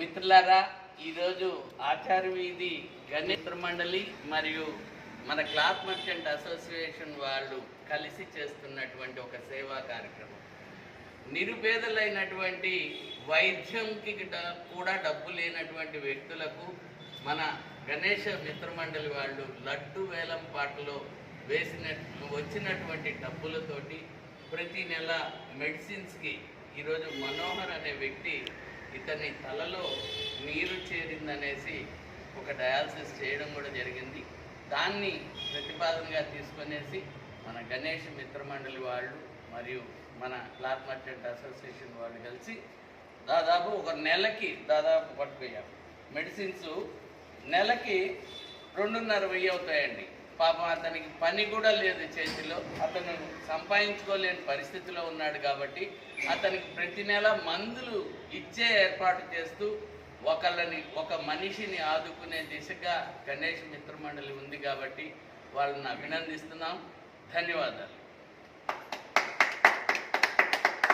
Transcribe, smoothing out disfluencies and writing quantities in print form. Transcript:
మిత్రులారా, ఈరోజు ఆచార్య వీధి గణేష్ మండలి మరియు మన క్లాత్ మర్చెంట్ అసోసియేషన్ వాళ్ళు కలిసి చేస్తున్నటువంటి ఒక సేవా కార్యక్రమం. నిరుపేదలైనటువంటి వైద్యంకి కూడా డబ్బు లేనటువంటి వ్యక్తులకు మన గణేష మిత్రమండలి వాళ్ళు లడ్డు వేలం పాటలో వచ్చినటువంటి డబ్బులతోటి ప్రతి నెల మెడిసిన్స్కి ఈరోజు మనోహర్ అనే వ్యక్తి ఇతని తలలో నీరు చేరిందనేసి ఒక డయాలసిస్ చేయడం కూడా జరిగింది. దాన్ని ప్రతిపాదనగా తీసుకునేసి మన గణేష్ మిత్రమండలి వాళ్ళు మరియు మన క్లాత్ మర్చెంట్ అసోసియేషన్ వాళ్ళు కలిసి దాదాపు ఒక నెలకి పట్టుకోయాం. మెడిసిన్స్ నెలకి 2,500 అవుతాయండి. పాపం అతనికి పని కూడా లేదు చేతిలో, అతను సంపాదించుకోలేని పరిస్థితిలో ఉన్నాడు. కాబట్టి అతనికి ప్రతి నెల మందులు ఇచ్చే ఏర్పాటు చేస్తూ ఒక మనిషిని ఆదుకునే దిశగా గణేష్ మిత్రమండలి ఉంది. కాబట్టి వాళ్ళని అభినందిస్తున్నాం. ధన్యవాదాలు.